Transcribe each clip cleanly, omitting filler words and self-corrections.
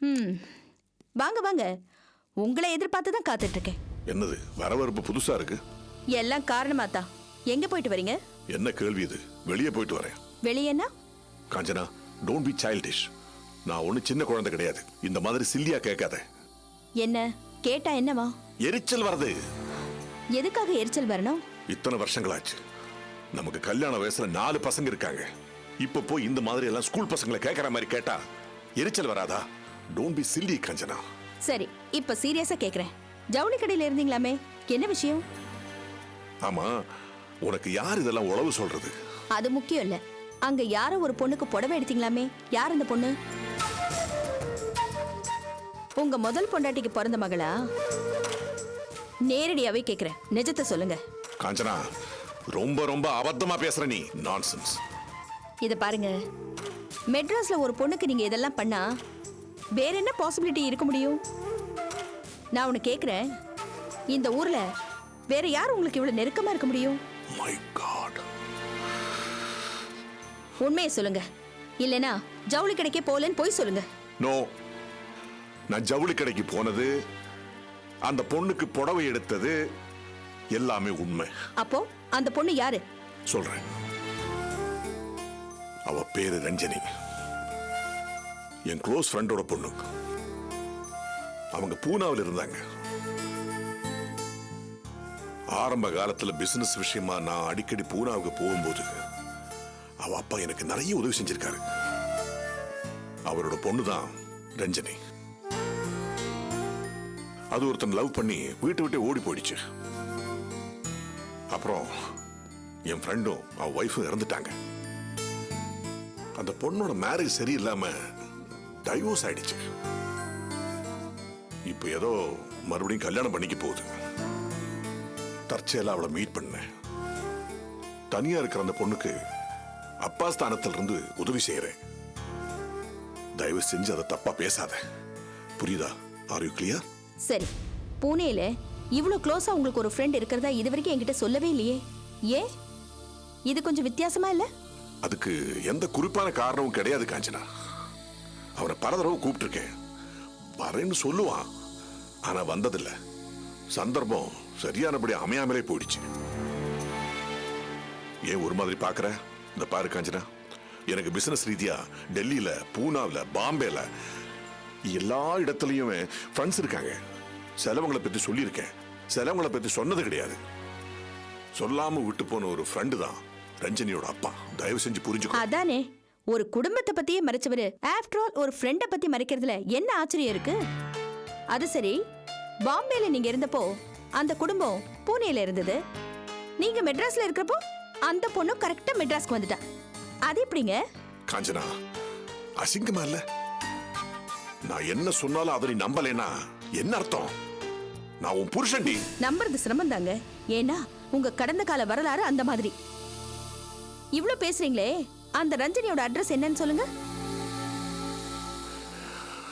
ம், வாங்க வாங்க. உங்களை எதிர்பார்த்து தான் காத்துட்டு இருக்கேன். என்னது வரவரப்பு புதுசா இருக்கு? எல்லாம் காரணமா தான். எங்க போயிட்டு வரீங்க? என்ன கேள்வி இது? வெளியே போயிட்டு வரேன். வெளியேன்னா? Kanchana, don't be childish. நான் ஒண்ணு சின்ன குழந்தை கிடையாது. இந்த மாதிரி சில்லியா கேட்காத. என்ன கேட்டா என்னவா? எரிச்சல் வருது. எதுக்காக எரிச்சல் வரணும்? இத்தனை வருஷங்களாச்சு. நமக்கு கல்யாண வயசுல 4 பசங்க இருக்காங்க. இப்ப போய் இந்த மாதிரி எல்லாம் ஸ்கூல் பசங்களை கேட்கற மாதிரி கேட்டா எரிச்சல் வராதா? Don't be chilli Kanchana. சரி, இப்ப சீரியஸா கேக்குறேன். ஜவுளி கடையில இருந்தீங்களாமே, என்ன விஷயம்? ஆமா, உனக்கு யார் இதெல்லாம் உளவு சொல்றது? அது முக்கியம் இல்ல. அங்க யாரோ ஒரு பொண்ணுக்கு புடவை எடுத்தீங்களாமே, யார் அந்த பொண்ணு? உங்க முதல் பொண்டாட்டிக்கு பிறந்த மகளா? நேரடியாவே கேக்குறேன், நிஜத்தை சொல்லுங்க. காஞ்சனா, ரொம்ப ரொம்ப அபத்தமா பேசுற நீ. நான்சென்ஸ். இத பாருங்க, மெட்ராஸ்ல ஒரு பொண்ணுக்கு நீங்க இதெல்லாம் பண்ணா வேற என்ன பாசிபிலிட்டி இருக்க முடியும்? நான் உன்னை கேக்குறேன், இந்த ஊர்ல வேற யார் உங்களுக்கு இவ்வளவு நெருக்கமா இருக்க முடியும்? My God. உண்மையை சொல்லுங்க, இல்லனா ஜவுளி கடைக்கே போலன்னு போய் சொல்லுங்க. நோ, நான் ஜவுளி கடைக்கு போனது, அந்த பொண்ணுக்கு புடவை எடுத்தது எல்லாமே உண்மை. அப்போ அந்த பொண்ணு யாரு? சொல்றேன். அவ பேரு ரஞ்சனி. என் க்ளோஸ் ஃப்ரெண்டோட பொண்ணு. அவங்க பூனாவில் இருந்தாங்க. ஆரம்ப காலத்துல பிசினஸ் விஷயமா நான் அடிக்கடி பூனாவுக்கு போகும்போது அவ அப்பா எனக்கு நிறைய உதவி செஞ்சிருக்காரு. அவரோட பொண்ணுதான் ரஞ்சனி. அது ஒருத்தன் லவ் பண்ணி வீட்டை விட்டு ஓடி போயிடுச்சு. அப்புறம் என் ஃப்ரெண்டும் அவ ஒய்ஃபும் இறந்துட்டாங்க. அந்த பொண்ணோட மேரேஜ் சரியில்லாம டைவோர்ஸ் ஆயிடுச்சு. இப்ப ஏதோ மறுபடியும் கல்யாணம் பண்ணிக்க போகுது. தற்செயலா அவளை மீட் பண்ணேன். தனியா இருக்கிற அந்த பொண்ணுக்கு அப்பா ஸ்தானத்துல இருந்து உதவி செய்யறேன். தயவு செஞ்சு அதை தப்பா பேசாத. புரியுதா? Are you clear? சரி, பூனேல இவ்வளவு க்ளோஸா உங்களுக்கு ஒரு ஃப்ரெண்ட் இருக்கிறதா இதுவரைக்கும் என்கிட்ட சொல்லவே இல்லையே. ஏன்? இது கொஞ்சம் வித்தியாசமா இல்ல? அதுக்கு எந்த குறிப்பான காரணமும் கிடையாது காஞ்சனா. அவனை பல தடவை கூப்பிட்டுருக்கேன், வரேன்னு சொல்லுவான். ஆனா வந்ததில்ல. சந்தர்ப்பம் சரியானபடி அமையாமலே போயிடுச்சு. ஏன் ஒரு மாதிரி பாக்குற? இந்த பாரு காஞ்சனா, எனக்கு பிசினஸ் ரீதியா டெல்லியில, பூனாவில, பாம்பேல எல்லா இடத்துலயும் ஃப்ரெண்ட்ஸ் இருக்காங்க. செலவங்களை பத்தி சொல்லியிருக்கேன், செலவங்களை பத்தி சொன்னது கிடையாது. சொல்லாம விட்டு போன ஒரு ஃப்ரெண்டு தான் ரஞ்சனியோட அப்பா. தயவு செஞ்சு புரிஞ்சுக்கோ. அதானே, ஒரு குடும்பத்தை பத்தியே மறைச்சவரு ஆஃப்டர் ஆல் ஒரு ஃப்ரெண்ட பத்தி மறைக்கிறதுல என்ன ஆச்சரியம் இருக்கு? அது சரி, பாம்பேல நீங்க இருந்தப்போ அந்த குடும்பம் பூனேல இருந்தது. நீங்க மெட்ராஸ்ல இருக்கிறப்போ அந்த பொண்ணு கரெக்டா மெட்ராஸ்க்கு வந்துட்டா. அது எப்படிங்க? காஞ்சனா, அசிங்கமா இல்ல? நான் என்ன சொன்னாலும் அதை நீ நம்பலைன்னா என்ன அர்த்தம்? நான் உன் புருஷன்டி. நம்புறது சிரமம் தாங்க. ஏன்னா உங்க கடந்த கால வரலாறு அந்த மாதிரி. இவ்ளோ பேசுறீங்களே, அந்த ரஞ்சனியோட அட்ரஸ் என்னன்னு சொல்லுங்க.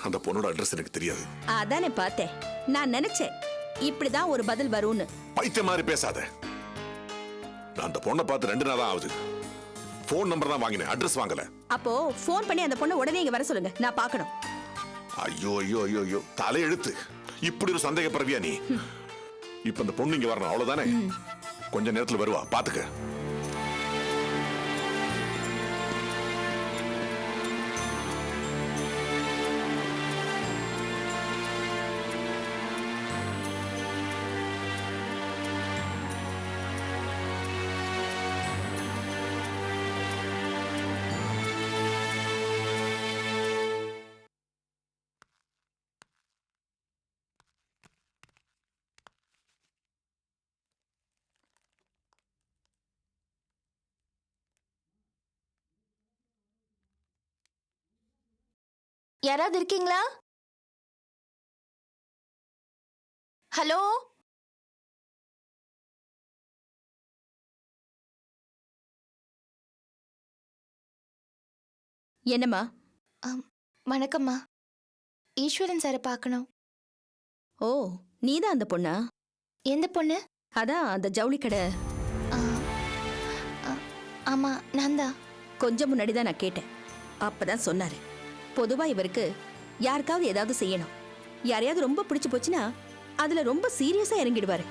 அந்த பொண்ணோட அட்ரஸ் எனக்கு தெரியாது. அதானே பார்த்தேன். நான் நினைச்சேன் இப்படிதான் ஒரு பதில் வரும்னு. பைத்திய மாதிரி பேசாத. நான் அந்த பொண்ணை பார்த்து 2 நாள் தான் ஆகுது. போன் நம்பர் தான் வாங்கினேன், அட்ரஸ் வாங்கல. அப்போ போன் பண்ணி அந்த பொண்ணை உடனே இங்க வர சொல்லுங்க, நான் பார்க்கணும். ஐயோ ஐயோ ஐயோ ஐயோ, தலை எழுத்து. இப்படி ஒரு சந்தேகப்படுறியா நீ? இப்ப அந்த பொண்ணு இங்க வரணும், அவ்வளவுதானே? கொஞ்ச நேரத்துல வருவா, பாத்துக்க. யாராவது இருக்கீங்களா? ஹலோ, என்னம்மா? வணக்கம்மா. ஈஸ்வரன் சாரை பார்க்கணும். ஓ, நீதான் அந்த பொண்ணா? எந்த பொண்ணு? அதான் அந்த ஜவுளி கடை. ஆமா, நான் தான். கொஞ்சம் முன்னாடி தான் நான் கேட்டேன். அப்பதான் சொன்னாரு, பொதுவா இவருக்கு யாருக்காவது ஏதாவது செய்யணும். யாரையாவது ரொம்ப பிடிச்சு போச்சுன்னா அதுல ரொம்ப சீரியஸா இறங்கிடுவாரு.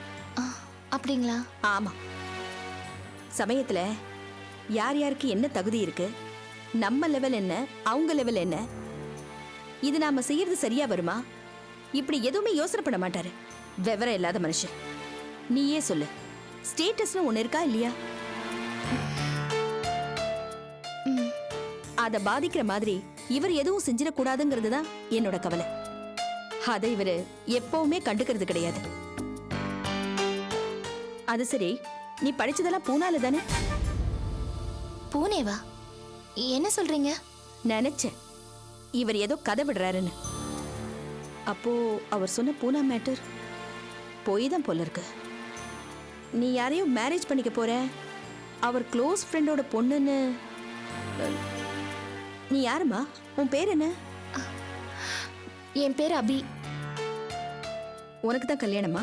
அப்படிங்களா? ஆமா. சமயத்துல யார் யாருக்கு என்ன தகுதி இருக்கு, நம்ம லெவல் என்ன, அவங்க லெவல் என்ன, இது நாம செய்யறது சரியா வருமா, இப்படி எதுவுமே யோசனை பண்ண மாட்டாரு. விவரம் இல்லாத மனுஷன். நீயே சொல்லு, ஸ்டேட்டஸ்னு ஒண்ணு இருக்கா இல்லையா? அத பாதிக்கிற மாதிரி இவர் எதுவும் செஞ்சிடக்கூடாதுங்கிறது தான் என்னோட கவலை. அதை இவரு எப்பவுமே கண்டுக்கிறது கிடையாது. அது சரி, நீ படிச்சதெல்லாம் பூனால தானே? பூனேவா? என்ன சொல்றீங்க? நினைச்சேன் இவர் ஏதோ கதை விடுறாருன்னு. அப்போ அவர் சொன்ன பூனா மேட்டர் போய் தான் போல இருக்கு. நீ யாரையும் மேரேஜ் பண்ணிக்க போற, அவர் க்ளோஸ் ஃப்ரெண்டோட பொண்ணுன்னு. நீ யாருமா? உன் பேர் என்ன? என் பேர் அபி. உனக்கு தான் கல்யாணமா?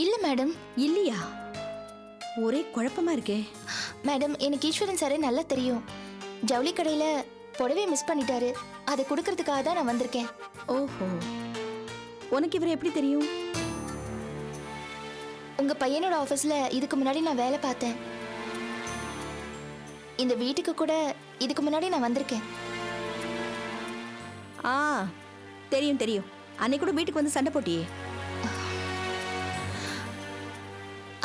இல்ல மேடம். இல்லையா? ஒரே குழப்பமா இருக்கே. மேடம், எனக்கு ஈஸ்வரன் சாரே நல்லா தெரியும். ஜவுளி கடையில புடவை மிஸ் பண்ணிட்டாரு. அதை கொடுக்கறதுக்காக தான் நான் வந்திருக்கேன். ஓஹோ, உனக்கு இவரை எப்படி தெரியும்? உங்க பையனோட ஆபீஸ்ல இதுக்கு முன்னாடி நான் வேலை பார்த்தேன். இந்த வீட்டுக்கு கூட இதுக்கு முன்னாடி நான் வந்திருக்கேன். ஆ, தெரியும் தெரியும். அன்னைக்கு கூட வீட்டுக்கு வந்து சண்டை போட்டியே.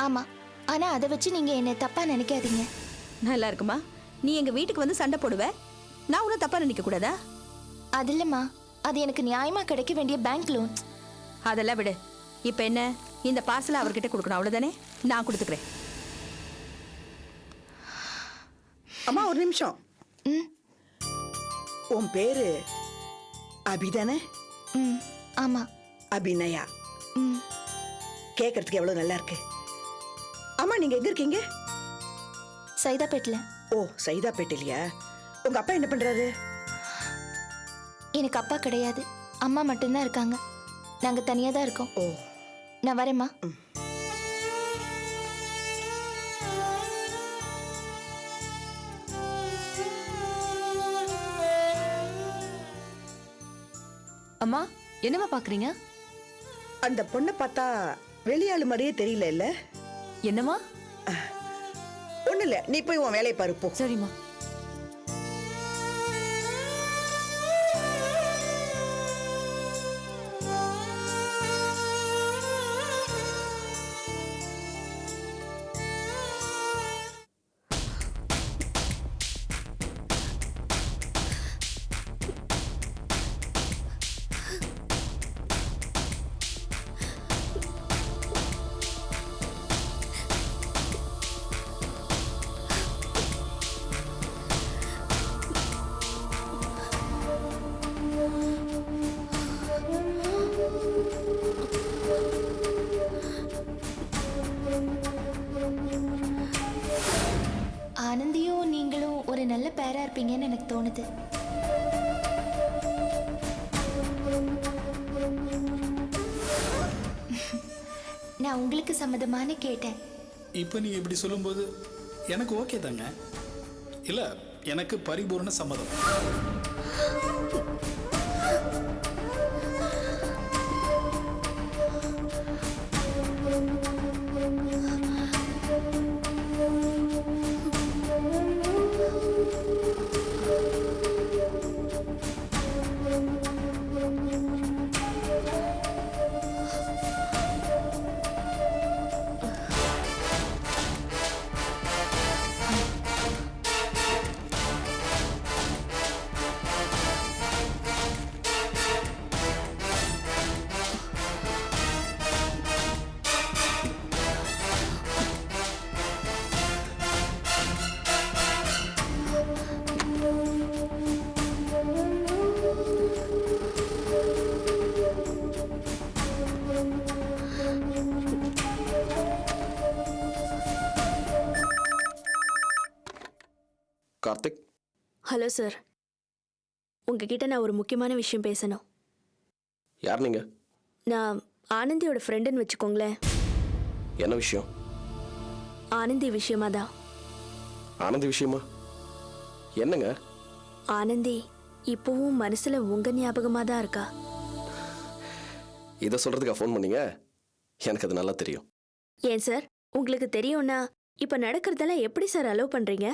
ஆமா, ஆனா அதை வச்சு நீங்க என்ன தப்பா நினைக்காதீங்க. நல்லா இருக்குமா? நீ எங்க வீட்டுக்கு வந்து சண்டை போடுவ, நான் உன்னை தப்பா நினைக்க கூடாதா? அது இல்லம்மா, அது எனக்கு நியாயமா கிடைக்க வேண்டிய பேங்க் லோன். அதெல்லாம் விடு. இப்ப என்ன, இந்த பார்சலை அவர்கிட்ட கொடுக்கணும், அவ்வளவுதானே? நான் கொடுத்துக்கிறேன். அம்மா ஒரு நிமிஷம். ம் உன் பேரு அபிதானே? ம் ஆமா. அபிநயா. ம் கேட்கறதுக்கு எவ்வளவு நல்லா இருக்கு. அம்மா நீங்க எங்க இருக்கீங்க? சைதாப்பேட்டில். ஓ, சைதாப்பேட்டிலையா? உங்க அப்பா என்ன பண்றாரு? எனக்கு அப்பா கிடையாது, அம்மா மட்டும்தான் இருக்காங்க. நாங்க தனியா தான் இருக்கோம். ஓ, நான் வரேம்மா. அம்மா, என்னம்மா பாக்குறீங்க? அந்த பொண்ணை பார்த்தா வெளியாளு மாதிரியே தெரியல இல்ல? என்னம்மா? ஒண்ணு இல்ல, நீ போய் உன் வேலையை பாரு போ. சரிம்மா. ஆனந்தியும் நீங்களும் ஒரு நல்ல பேரா இருப்பீங்கன்னு எனக்கு தோணுது. நான் உங்களுக்கு சம்மதமானு கேட்டேன். இப்போ நீங்கள் இப்படி சொல்லும்போது எனக்கு ஓகே தாங்க. இல்லை, எனக்கு பரிபூர்ண சம்மதம். கார்த்திக். ஹலோ சார், உங்ககிட்ட நான் ஒரு முக்கியமான விஷயம் பேசணும். யார் நீங்க? நான் ஆனந்தியோட ஃப்ரெண்டுன்னு வச்சுக்கோங்களேன். என்ன விஷயம்? ஆனந்தி விஷயமா தான். ஆனந்தி விஷயமா? என்னங்க? ஆனந்தி இப்பவும் மனசுல உங்க ஞாபகமா தான் இருக்கா? இதை சொல்றதுக்கா ஃபோன் பண்ணீங்க? எனக்கு அது நல்லா தெரியும். ஏன் சார், உங்களுக்கு தெரியும்னா இப்ப நடக்கிறதெல்லாம் எப்படி சார் அலோவ் பண்றீங்க?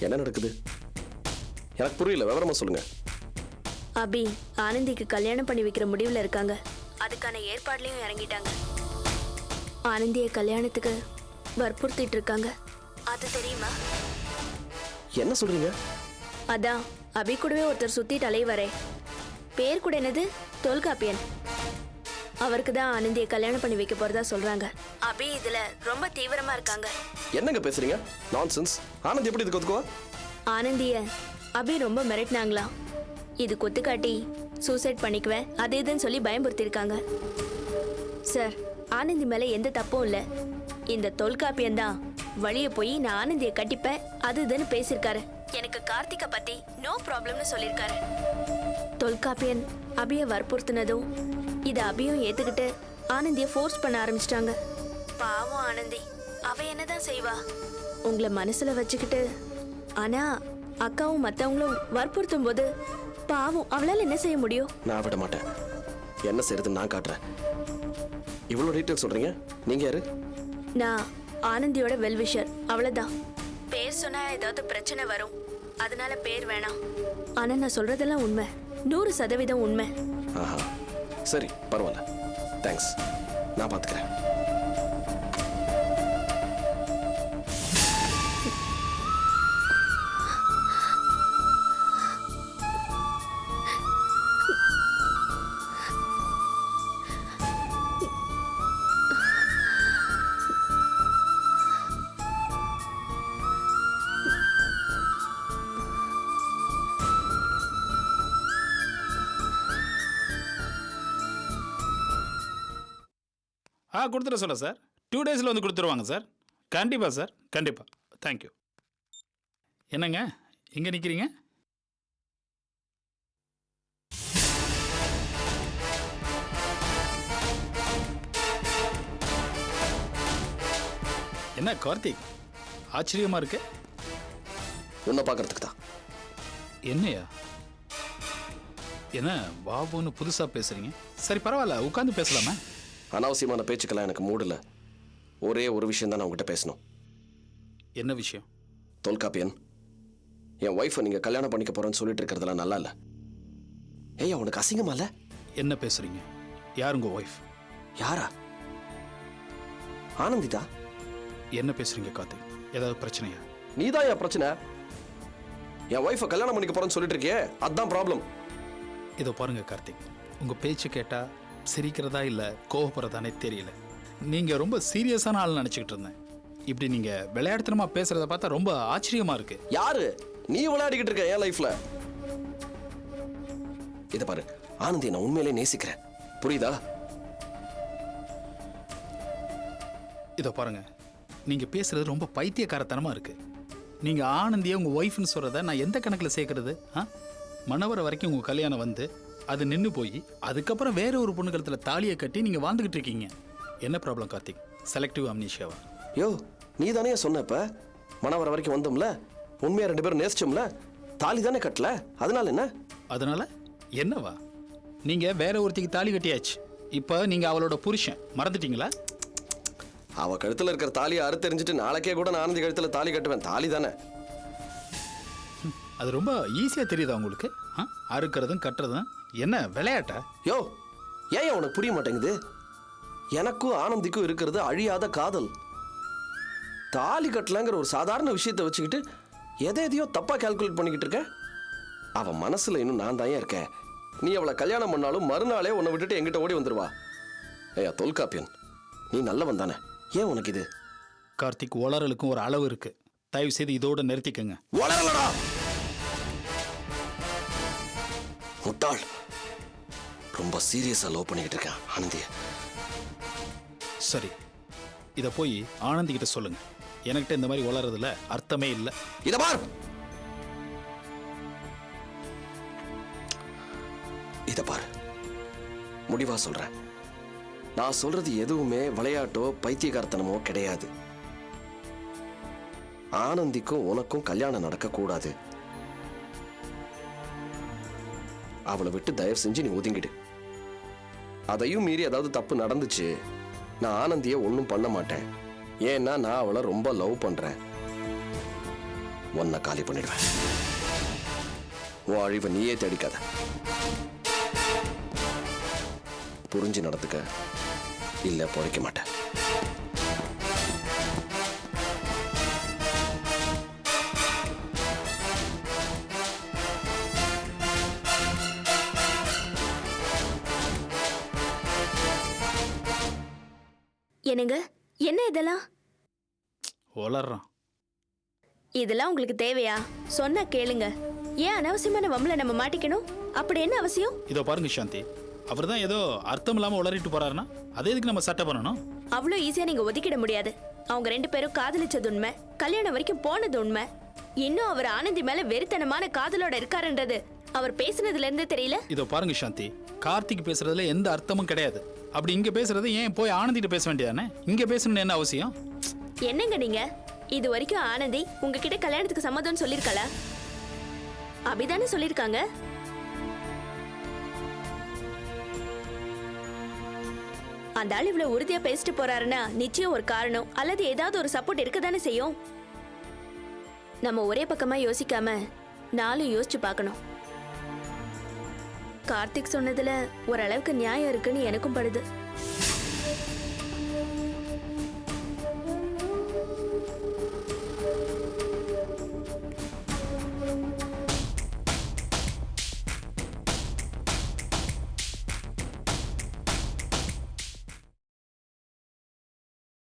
என்ன நடக்குது எனக்கு புரியல, விவரமா சொல்லுங்க. அபி ஆனந்திக்கு கல்யாணம் பண்ணி வைக்கிற முடிவுல இருக்காங்க. அதுக்கான ஏற்பாடுலயும் இறங்கிட்டாங்க. ஆனந்திய கல்யாணத்துக்கு வற்புறுத்திட்டு இருக்காங்க. அது தெரியுமா? என்ன சொல்றீங்க? அதான் அபி கூடவே ஒருத்தர் சுத்திட்டு அலைவரே, பேர் கூட என்னது, தொல்காப்பியன். அவருக்கு தான் ஆனந்திய கல்யாணம் பண்ணி வைக்க போறதா சொல்றாங்க. அபி இதுல ரொம்ப தீவிரமா இருக்காங்க. என்னங்க பேசுறீங்க? நான்சென்ஸ். ஆனந்த் எப்படி இதுக்கு ஒத்துக்குவா? ஆனந்திய அபி ரொம்ப மிரட்டினாங்களாம். இது கொத்துக்காட்டி சூசைட் பண்ணிக்குவேன் அது இதுன்னு சொல்லி பயமுறுத்திருக்காங்க. சார், ஆனந்தி மேல எந்த தப்பும் இல்ல. இந்த தொல்காப்பியன் தான் வழிய போய் நான் ஆனந்தியை கட்டிப்பேன் அது இதுன்னு பேசியிருக்காரு. எனக்கு கார்த்திகை பத்தி நோ ப்ராப்ளம்னு சொல்லியிருக்காரு. தொல்காப்பியன் அபிய வற்புறுத்தினதும் இதை அபியும் ஏத்துக்கிட்டு ஆனந்திய ஃபோர்ஸ் பண்ண ஆரம்பிச்சிட்டாங்க. பாவம் ஆனந்தி, அவ என்னதான் செய்வா? உங்களை மனசுல வச்சுக்கிட்டு, ஆனா அக்காவும் மத்தவங்களும் வற்புறுத்தும் போது பாவம் அவளால என்ன செய்ய முடியும்? நான் விட மாட்டேன். என்ன செய்யறதுன்னு நான் காட்டுறேன். இவ்வளவு டீட்டெயில் சொல்றீங்க. நீங்க யாரு? நான் ஆனந்தியோட வெல்விஷர், அவ்வளவுதான். பேர் சொன்னா ஏதாவது பிரச்சனை வரும், அதனால பேர் வேணாம். ஆனா நான் சொல்றதெல்லாம் உண்மை, 100% உண்மை. ஆஹா, சரி, பரவாயில்ல. தேங்க்ஸ், நான் பாத்துக்கிறேன். கொடுத்துட சொல்ல சார். 2 daysல வந்து கொடுத்துருவாங்க சார். கண்டிப்பாக சார், கண்டிப்பாக. தேங்க்யூ. என்னங்க இங்கே நிற்கிறீங்க? என்ன கார்த்திக், ஆச்சரியமா இருக்கு? உன்னை பார்க்கறதுக்கு தான். என்னையா? என்ன பாபுன்னு புதுசாக பேசுறீங்க? சரி பரவாயில்ல, உட்காந்து பேசலாமா? அனாவசியமான பேச்சுக்கெல்லாம் எனக்கு மூடல. ஒரே ஒரு விஷயம் தான் நான் உங்ககிட்ட பேசணும். என்ன விஷயம்? தொல்காப்பியன், என் ஒய்ஃபை நீங்க கல்யாணம் பண்ணிக்க போறேன்னு சொல்லிட்டு இருக்கிறதெல்லாம் நல்லா இல்ல. ஏய், உனக்கு அசிங்கமா இல்ல? என்ன பேசுறீங்க? யார் உங்க ஒய்ஃப்? யாரா? ஆனந்திதா. என்ன பேசுறீங்க கார்த்திக்? ஏதாவது பிரச்சனையா? நீதான் என் பிரச்சனை. என் ஒய்ஃபை கல்யாணம் பண்ணிக்க போறேன்னு சொல்லிட்டு இருக்கியே, அதுதான் ப்ராப்ளம். இதோ பாருங்க கார்த்திக், உங்க பேச்சு கேட்டா சிரிக்கிறதா இல்ல கோவப்படுறதானே தெரியல. நீங்க ரொம்ப சீரியஸான ஆள் நினைச்சுக்கிட்டு இருந்தேன். இப்படி நீங்க விளையாட்டுத்தனமா பேசுறத பார்த்தா ரொம்ப ஆச்சரியமா இருக்கு. யாரு நீ விளையாடிக்கிட்டு இருக்க என் லைஃப்ல? இத பாரு, ஆனந்தி நான் உண்மையிலே நேசிக்கிறேன், புரியுதா? இதோ பாருங்க, நீங்க பேசுறது ரொம்ப பைத்தியக்காரத்தனமா இருக்கு. நீங்க ஆனந்தியை உங்க ஒய்ஃப்னு சொல்றத நான் எந்த கணக்குல சேர்க்கறது? மணவரை வரைக்கும் உங்க கல்யாணம் வந்து அது நின்று போய் அதுக்கப்புறம் வேற ஒரு பொண்ணு கழுத்துல தாலியை கட்டி நீங்க வாழ்ந்துகிட்டு இருக்கீங்க. என்ன ப்ராப்ளம் கார்த்திக்? செலக்டிவ் அம்னீஷியாவா? யோ, நீ தானே சொன்னப்ப மணவர வரைக்கும் வந்தோம்ல, உண்மையா 2 பேரும் நேசிச்சோம்ல, தாலி தானே கட்டல, அதனால என்ன? அதனால என்னவா? நீங்க வேற ஒருத்திக்கு தாலி கட்டியாச்சு. இப்ப நீங்க அவளோட புருஷன், மறந்துட்டீங்களா? அவ கழுத்துல இருக்கிற தாலியை அறுத்தெறிஞ்சிட்டு நாளைக்கே கூட நான் ஆனந்தி கழுத்துல தாலி கட்டுவேன். தாலி தானே. அது ரொம்ப ஈஸியா தெரியுதா உங்களுக்கு? அறுக்கிறதும் கட்டுறதும் என்ன விளையாட்டா? யோ, ஏன் உனக்கு புரிய மாட்டேங்குது? எனக்கும் ஆனந்திக்கும் இருக்கிறது அழியாத காதல். தாலி கட்டலங்கிற ஒரு சாதாரண விஷயத்தை வச்சுக்கிட்டு எதையோ தப்பா கால்குலேட் பண்ணிக்கிட்டு இருக்க. அவ மனசுல இன்னும் நான் தான் இருக்கேன். நீ அவளை கல்யாணம் பண்ணாலும் மறுநாளே உன்னை விட்டுட்டு எங்கிட்ட ஓடி வந்துருவா. ஏயா தொல்காப்பியன், நீ நல்லவன் தானே, ஏன் உனக்கு இது? கார்த்திக், வளரலுக்கும் ஒரு அளவு இருக்கு. தயவு செய்து இதோட நிறுத்திக்கங்க. வளரலடா முட்டாள். ரொம்ப சீரியஸா லவ் பண்ணிக்கிட்டு இருக்கேன் ஆனந்திய. சரி, இத போய் ஆனந்தி கிட்ட சொல்லுங்க. எனக்கிட்ட இந்த மாதிரி வளர்றதுல அர்த்தமே இல்லை. இத பார், இத பார், முடிவா சொல்றேன். நான் சொல்றது எதுவுமே விளையாட்டோ பைத்தியகாரத்தனமோ கிடையாது. ஆனந்திக்கும் உனக்கும் கல்யாணம் நடக்க கூடாது. அவளை விட்டு தயவு செஞ்சு நீ ஒதுங்கிடு. அதையும் மீறி ஏதாவது தப்பு நடந்துச்சு, நான் ஆனந்தியை ஒன்றும் பண்ண மாட்டேன். ஏன்னா நான் அவளை ரொம்ப லவ் பண்றேன். உன்னை காலி பண்ணிடுவேன். உன் அழிவை நீயே தேடிக்காத. புரிஞ்சு நடந்துக்க, இல்ல பொழைக்க மாட்டேன். என்னங்க, என்ன இதெல்லாம்? வளர்றான். இதெல்லாம் உங்களுக்கு தேவையா? சொன்னா கேளுங்க. ஏன் அனாவசியமான வம்பல நம்ம மாட்டிக்கணும்? அப்படி என்ன அவசியம்? இதோ பாருங்க சாந்தி, அவர் தான் ஏதோ அர்த்தம் இல்லாம உளறிட்டு போறாருன்னா அதை எதுக்கு நம்ம சட்டை பண்ணணும்? அவ்வளோ ஈஸியா நீங்க ஒதுக்கிட முடியாது. அவங்க 2 பேரும் காதலிச்சது உண்மை, கல்யாணம் வரைக்கும் போனது உண்மை. இன்னும் அவர் ஆனந்தி மேல வெறித்தனமான காதலோட இருக்காருன்றது அவர் பேசுனதுல இருந்து தெரியல. இதோ பாருங்க சாந்தி, கார்த்திக் பேசுறதுல எந்த அர்த்தமும் கிடையாது. அப்படி இங்க பேசுறது ஏன் போய் ஆனந்திட்டு பேச வேண்டியதானே? இங்க பேசணும்னு என்ன அவசியம்? என்னங்க நீங்க? இது வரைக்கும் ஆனந்தி உங்ககிட்ட கல்யாணத்துக்கு சம்மதம்னு சொல்லிருக்கல? அபிதானே சொல்லிருக்காங்க. அந்த ஆள் இவ்வளவு உறுதியா பேசிட்டு போறாருன்னா நிச்சயம் ஒரு காரணம் அல்லது ஏதாவது ஒரு சப்போர்ட் இருக்கதானே செய்யும். நம்ம ஒரே பக்கமா யோசிக்காம நானும் யோசிச்சு பார்க்கணும். கார்த்திக் சொன்னதுல ஓரளவுக்கு நியாயம் இருக்குன்னு எனக்கும் படுது.